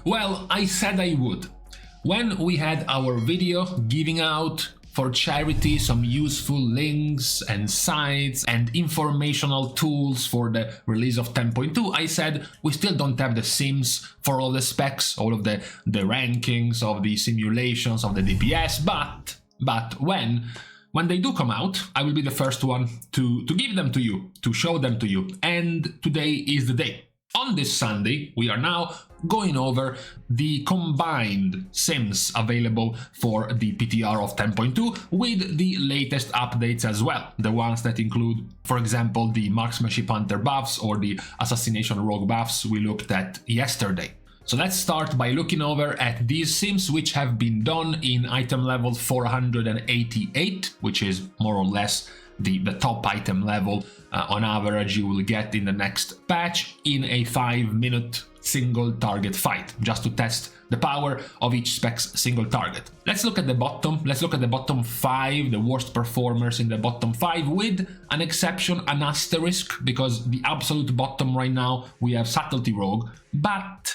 Well, I said I would. When we had our video giving out for charity some useful links and sites and informational tools for the release of 10.2, I said we still don't have the SIMS for all the specs, all of the rankings of the simulations of the DPS, but when they do come out, I will be the first one to give them to you, to show them to you, and today is the day. On this Sunday, we are now going over the combined SIMS available for the PTR of 10.2 with the latest updates as well. The ones that include, for example, the Marksmanship Hunter buffs or the Assassination Rogue buffs we looked at yesterday. So let's start by looking over at these SIMS which have been done in item level 488, which is more or less the top item level on average you will get in the next patch in a 5-minute single target fight, just to test the power of each spec's single target. Let's look at the bottom. Let's look at the bottom 5, the worst performers in the bottom 5, with an exception, an asterisk, because the absolute bottom right now we have Subtlety Rogue, but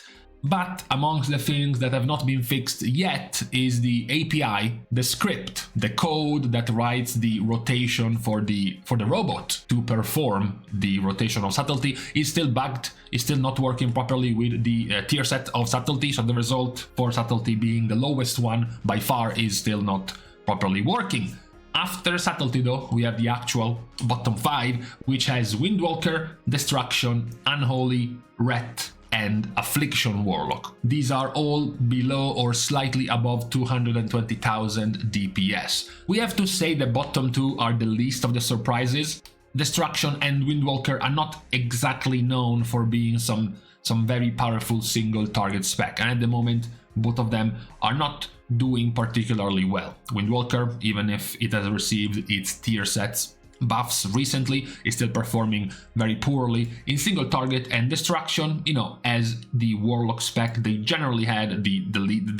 amongst the things that have not been fixed yet is the API, the script, the code that writes the rotation for the robot to perform the rotation of subtlety is still bugged, is still not working properly with the tier set of subtlety, so the result for subtlety being the lowest one by far is still not properly working. After subtlety though, we have the actual bottom 5, which has Windwalker, Destruction, Unholy, Ret, and Affliction Warlock. These are all below or slightly above 220,000 DPS. We have to say the bottom 2 are the least of the surprises. Destruction and Windwalker are not exactly known for being some very powerful single target spec, and at the moment both of them are not doing particularly well. Windwalker, even if it has received its tier sets buffs recently, is still performing very poorly in single target, and Destruction, you know, as the Warlock spec, they generally had the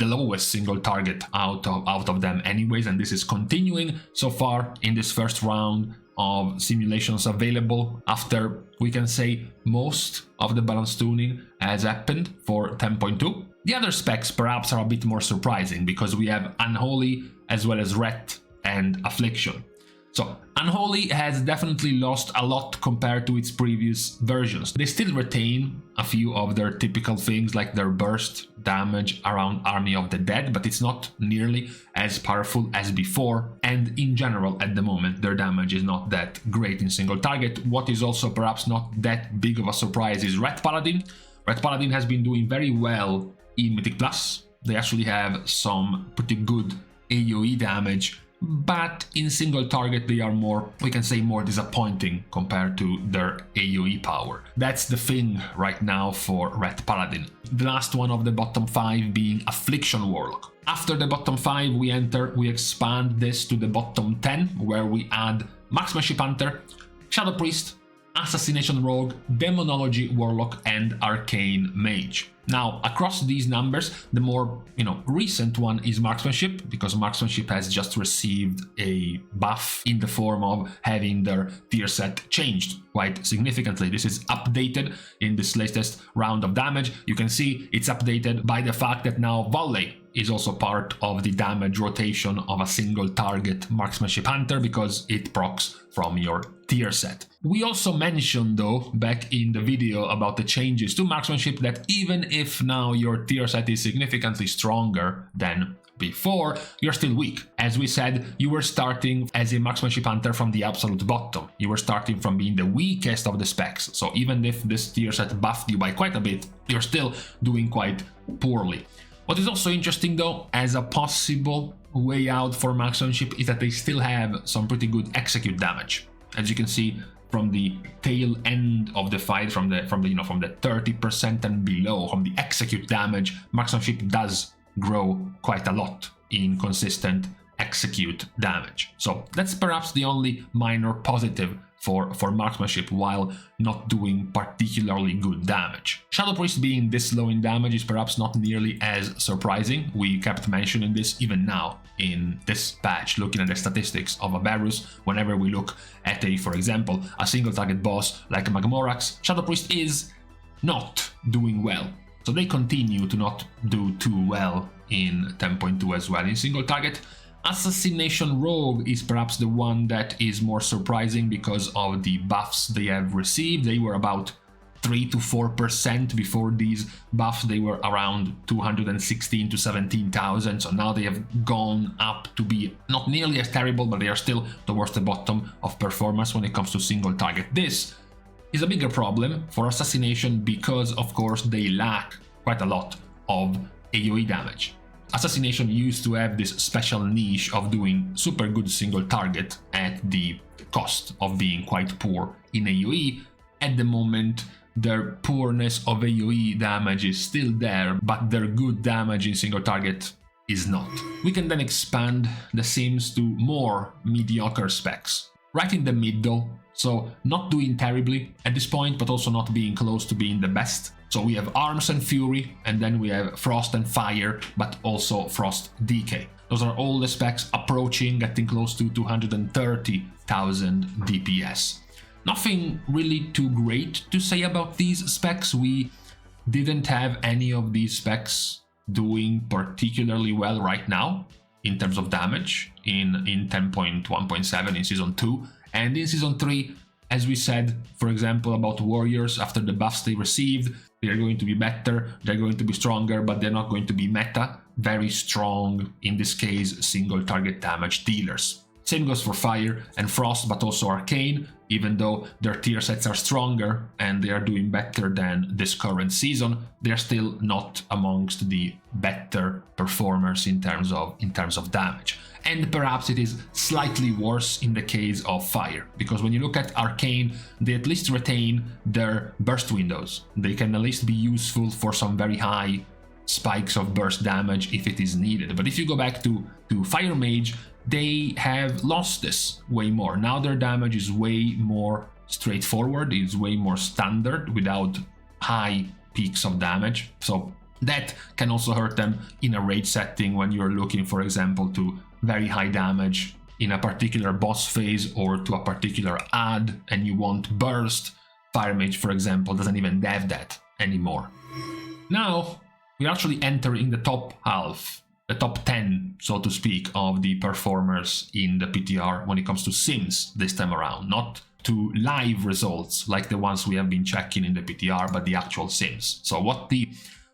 lowest single target out of them anyways, and this is continuing so far in this first round of simulations available after, we can say, most of the balance tuning has happened for 10.2. The other specs perhaps are a bit more surprising because we have Unholy as well as Ret and Affliction. So, Unholy has definitely lost a lot compared to its previous versions. They still retain a few of their typical things like their burst damage around Army of the Dead, but it's not nearly as powerful as before, and in general at the moment their damage is not that great in single target. What is also perhaps not that big of a surprise is Red Paladin. Red Paladin has been doing very well in Mythic Plus. They actually have some pretty good AoE damage, but in single target they are more, we can say, more disappointing compared to their AoE power. That's the thing right now for Red Paladin. The last one of the bottom 5 being Affliction Warlock. After the bottom 5 we expand this to the bottom 10, where we add Marksmanship Hunter, Shadow Priest, Assassination Rogue, Demonology Warlock, and Arcane Mage. Now, across these numbers, the more, recent one is Marksmanship, because Marksmanship has just received a buff in the form of having their tier set changed quite significantly. This is updated in this latest round of damage. You can see it's updated by the fact that now Volley is also part of the damage rotation of a single target Marksmanship Hunter because it procs from your tier set. We also mentioned though back in the video about the changes to Marksmanship that even if now your tier set is significantly stronger than before, you're still weak. As we said, you were starting as a Marksmanship Hunter from the absolute bottom. You were starting from being the weakest of the specs. So even if this tier set buffed you by quite a bit, you're still doing quite poorly. What is also interesting though, as a possible way out for Marksmanship, is that they still have some pretty good execute damage. As you can see from the tail end of the fight, from the 30% and below, from the execute damage, Marksmanship does grow quite a lot in consistent execute damage. So that's perhaps the only minor positive for Marksmanship, while not doing particularly good damage. Shadow Priest being this low in damage is perhaps not nearly as surprising. We kept mentioning this even now in this patch, looking at the statistics of Aberrus. Whenever we look at for example, a single target boss like Magmorax, Shadow Priest is not doing well. So they continue to not do too well in 10.2 as well in single target. Assassination Rogue is perhaps the one that is more surprising because of the buffs they have received. They were about 3 to 4% before these buffs. They were around 216 to 17,000, so now they have gone up to be not nearly as terrible, but they are still towards the bottom of performance when it comes to single target. This is a bigger problem for Assassination because, of course, they lack quite a lot of AoE damage. Assassination used to have this special niche of doing super good single target at the cost of being quite poor in AoE. At the moment, their poorness of AoE damage is still there, but their good damage in single target is not. We can then expand the Sims to more mediocre specs, right in the middle, so not doing terribly at this point, but also not being close to being the best. So we have Arms and Fury, and then we have Frost and Fire, but also Frost Decay. Those are all the specs approaching, getting close to 230,000 DPS. Nothing really too great to say about these specs. We didn't have any of these specs doing particularly well right now in terms of damage in 10.1.7 in Season 2. And in Season 3, as we said, for example, about Warriors, after the buffs they received, they are going to be better, they're going to be stronger, but they're not going to be meta, very strong, in this case, single target damage dealers. Same goes for Fire and Frost, but also Arcane, even though their tier sets are stronger and they are doing better than this current season, they're still not amongst the better performers in terms of damage. And perhaps it is slightly worse in the case of Fire, because when you look at Arcane, they at least retain their burst windows. They can at least be useful for some very high spikes of burst damage if it is needed. But if you go back to Fire Mage, they have lost this way more. Now their damage is way more straightforward, it's way more standard without high peaks of damage. So that can also hurt them in a rage setting when you're looking, for example, to very high damage in a particular boss phase or to a particular ad and you want burst. Fire Mage, for example, doesn't even have that anymore. Now we're actually entering the top half, the top 10, so to speak, of the performers in the PTR when it comes to Sims this time around. Not to live results like the ones we have been checking in the PTR, but the actual Sims. So what the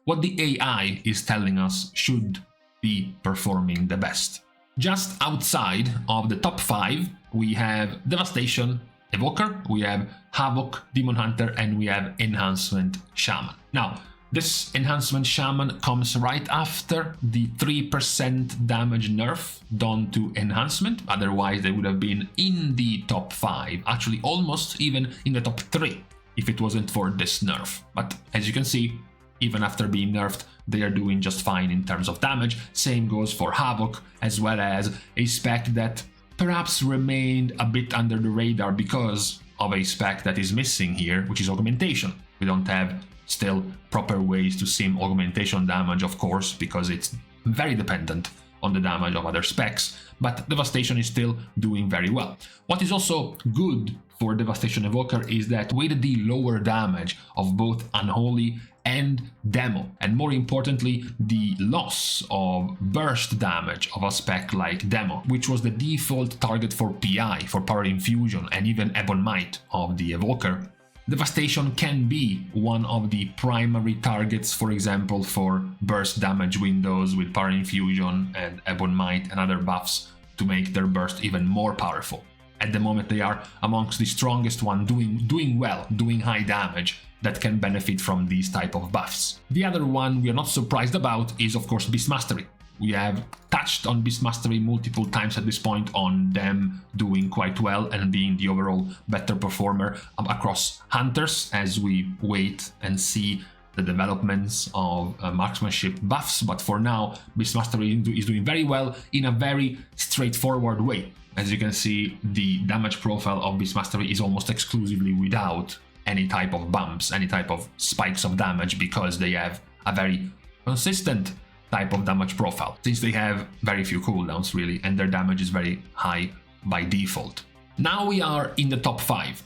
AI is telling us should be performing the best. Just outside of the top 5, we have Devastation Evoker, we have Havoc Demon Hunter, and we have Enhancement Shaman. Now, this Enhancement Shaman comes right after the 3% damage nerf done to Enhancement, otherwise they would have been in the top 5, actually almost even in the top 3 if it wasn't for this nerf. But as you can see, even after being nerfed, they are doing just fine in terms of damage. Same goes for Havoc, as well as a spec that perhaps remained a bit under the radar because of a spec that is missing here, which is Augmentation. We don't have still proper ways to sim augmentation damage, of course, because it's very dependent on the damage of other specs, but Devastation is still doing very well. What is also good for Devastation Evoker is that with the lower damage of both Unholy and Demo, and more importantly, the loss of burst damage of a spec like Demo, which was the default target for PI, for Power Infusion, and even Ebon Might of the Evoker, Devastation can be one of the primary targets, for example, for burst damage windows with Power Infusion and Ebon Might and other buffs to make their burst even more powerful. At the moment they are amongst the strongest one, doing well, doing high damage, that can benefit from these type of buffs. The other one we are not surprised about is of course Beast Mastery. We have touched on Beast Mastery multiple times at this point, on them doing quite well and being the overall better performer across hunters as we wait and see the developments of marksmanship buffs. But for now, Beast Mastery is doing very well in a very straightforward way. As you can see, the damage profile of Beast Mastery is almost exclusively without any type of bumps, any type of spikes of damage, because they have a very consistent type of damage profile, since they have very few cooldowns really, and their damage is very high by default. Now we are in the top 5.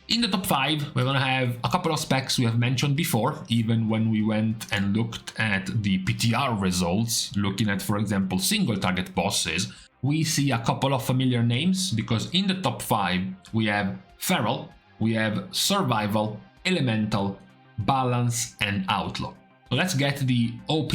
In the top 5, we're gonna have a couple of specs we have mentioned before, even when we went and looked at the PTR results, looking at, for example, single target bosses. We see a couple of familiar names, because in the top 5 we have Feral, we have Survival, Elemental, Balance, and Outlaw. So let's get the OP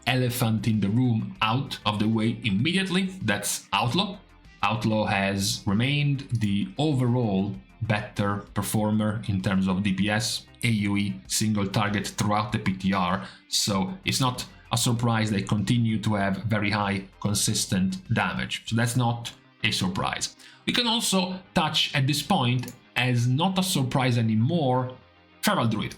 elephant in the room out of the way immediately. That's Outlaw. Outlaw has remained the overall better performer in terms of DPS, AoE, single target throughout the PTR, so it's not a surprise they continue to have very high consistent damage, so that's not a surprise. We can also touch at this point, as not a surprise anymore, Feral Druid,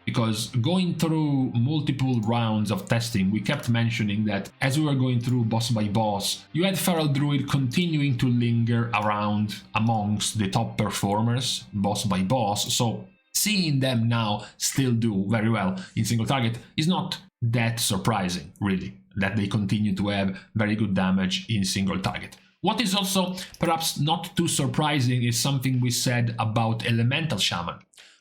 because going through multiple rounds of testing, we kept mentioning that as we were going through boss by boss, you had Feral Druid continuing to linger around amongst the top performers, boss by boss, so seeing them now still do very well in single target is not that surprising, really, that they continue to have very good damage in single target. What is also perhaps not too surprising is something we said about Elemental Shaman.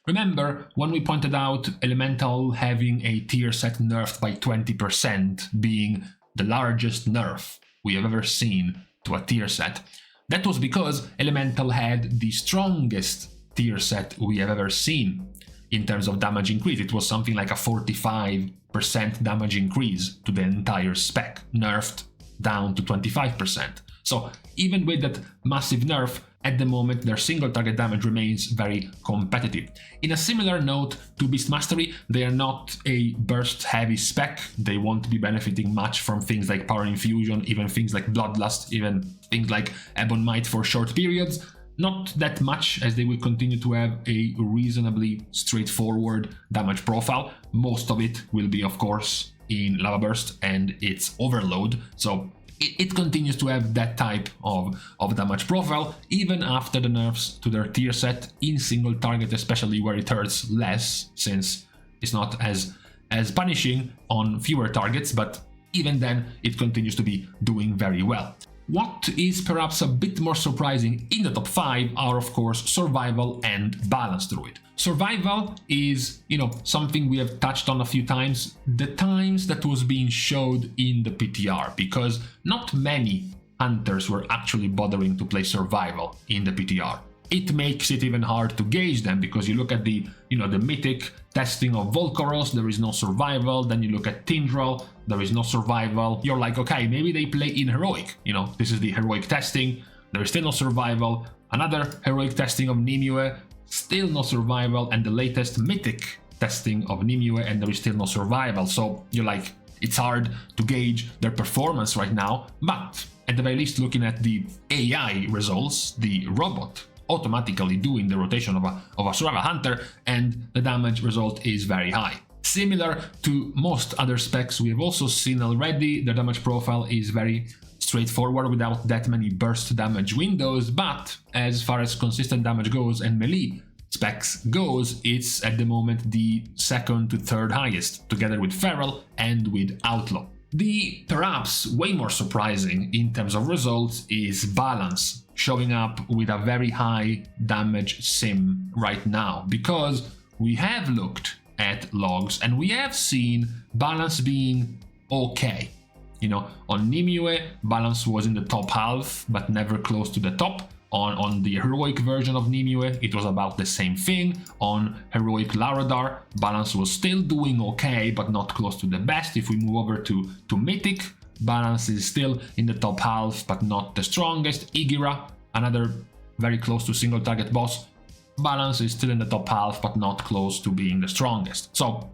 Remember when we pointed out Elemental having a tier set nerfed by 20%, being the largest nerf we have ever seen to a tier set? That was because Elemental had the strongest tier set we have ever seen in terms of damage increase. It was something like a 45% damage increase to the entire spec, nerfed down to 25%. So even with that massive nerf, at the moment their single target damage remains very competitive. In a similar note to Beast Mastery, they are not a burst heavy spec, they won't be benefiting much from things like Power Infusion, even things like Bloodlust, even things like Ebon Might for short periods. Not that much, as they will continue to have a reasonably straightforward damage profile. Most of it will be, of course, in Lava Burst and its Overload, so it continues to have that type of damage profile, even after the nerfs to their tier set in single target, especially where it hurts less, since it's not as punishing on fewer targets, but even then it continues to be doing very well. What is perhaps a bit more surprising in the top 5 are, of course, Survival and Balance Druid. Survival is, something we have touched on a few times, the times that was being showed in the PTR, because not many hunters were actually bothering to play Survival in the PTR. It makes it even hard to gauge them, because you look at the mythic testing of Volcaros, there is no Survival, then you look at Tindral, there is no Survival. You're like, okay, maybe they play in Heroic, this is the Heroic testing, there is still no Survival. Another Heroic testing of Nimue, still no Survival, and the latest Mythic testing of Nimue, and there is still no Survival. So you're like, it's hard to gauge their performance right now, but at the very least, looking at the AI results, the robot automatically doing the rotation of a Survival Hunter, and the damage result is very high. Similar to most other specs we have also seen already, the damage profile is very straightforward without that many burst damage windows, but as far as consistent damage goes and melee specs goes, it's at the moment the second to third highest, together with Feral and with Outlaw. The perhaps way more surprising in terms of results is Balance, showing up with a very high damage sim right now, because we have looked at logs and we have seen Balance being okay. On Nimue, Balance was in the top half, but never close to the top. On the Heroic version of Nimue, it was about the same thing. On Heroic Larodar, Balance was still doing okay, but not close to the best. If we move over to Mythic, Balance is still in the top half, but not the strongest. Igira, another very close to single target boss, Balance is still in the top half, but not close to being the strongest. So,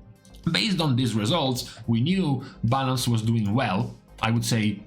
based on these results, we knew Balance was doing well. I would say,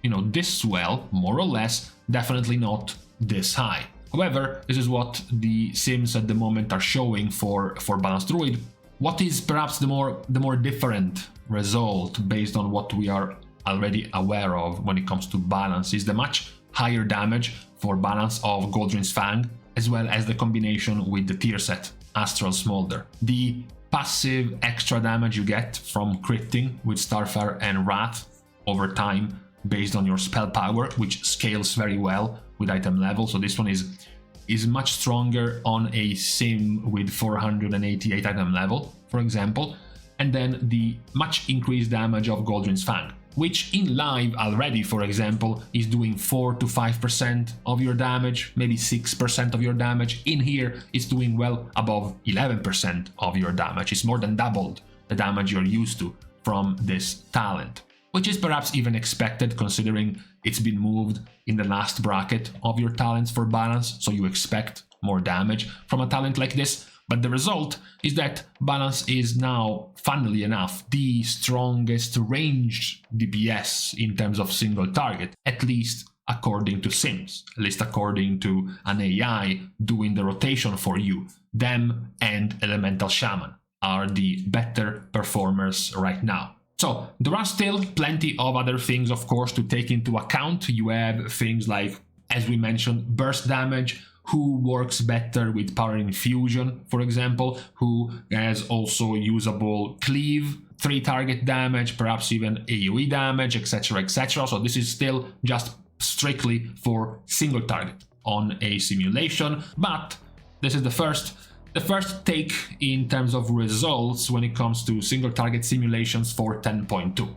this well, more or less, definitely not this high. However, this is what the sims at the moment are showing for Balance Druid. What is perhaps the more different result based on what we are already aware of when it comes to Balance is the much higher damage for Balance of Goldrin's Fang, as well as the combination with the tier set Astral Smolder. The passive extra damage you get from critting with Starfire and Wrath over time based on your spell power, which scales very well with item level. So this one is is much stronger on a sim with 488 item level, for example, and then the much increased damage of Goldrin's Fang, which in live already, for example, is doing 4 to 5% of your damage, maybe 6% of your damage. In here, it's doing well above 11% of your damage. It's more than doubled the damage you're used to from this talent, which is perhaps even expected considering it's been moved in the last bracket of your talents for balance, so you expect more damage from a talent like this. But the result is that balance is now, funnily enough, the strongest ranged DPS in terms of single target, at least according to SIMS, at least according to an AI doing the rotation for you. Them and Elemental Shaman are the better performers right now. So there are still plenty of other things, of course, to take into account. You have things like, as we mentioned, burst damage, who works better with Power Infusion, for example, who has also usable cleave, 3 target damage, perhaps even AoE damage, etc, etc. So this is still just strictly for single target on a simulation, but this is the first take in terms of results when it comes to single target simulations for 10.2.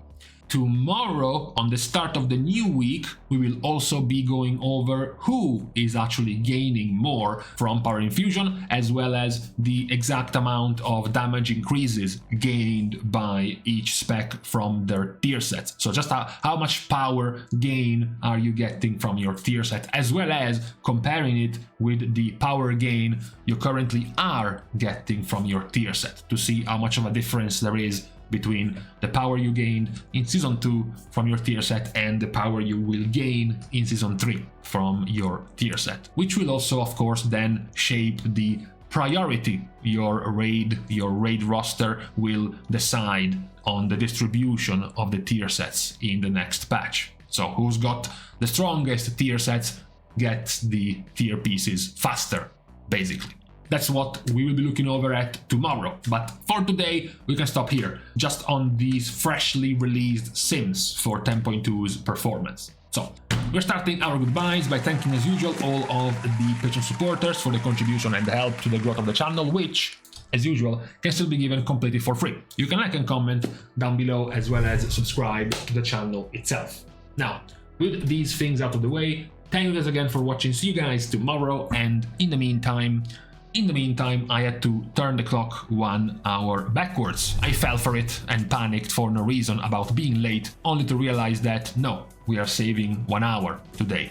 Tomorrow, on the start of the new week, we will also be going over who is actually gaining more from Power Infusion, as well as the exact amount of damage increases gained by each spec from their tier sets. So just how much power gain are you getting from your tier set, as well as comparing it with the power gain you currently are getting from your tier set, to see how much of a difference there is between the power you gained in Season 2 from your tier set and the power you will gain in Season 3 from your tier set, which will also, of course, then shape the priority your raid roster will decide on the distribution of the tier sets in the next patch. So who's got the strongest tier sets gets the tier pieces faster, basically. That's what we will be looking over at tomorrow. But for today, we can stop here, just on these freshly released sims for 10.2's performance. So, we're starting our goodbyes by thanking, as usual, all of the Patreon supporters for the contribution and help to the growth of the channel, which, as usual, can still be given completely for free. You can like and comment down below, as well as subscribe to the channel itself. Now, with these things out of the way, thank you guys again for watching. See you guys tomorrow, and in the meantime, I had to turn the clock 1 hour backwards. I fell for it and panicked for no reason about being late, only to realize that no, we are saving 1 hour today.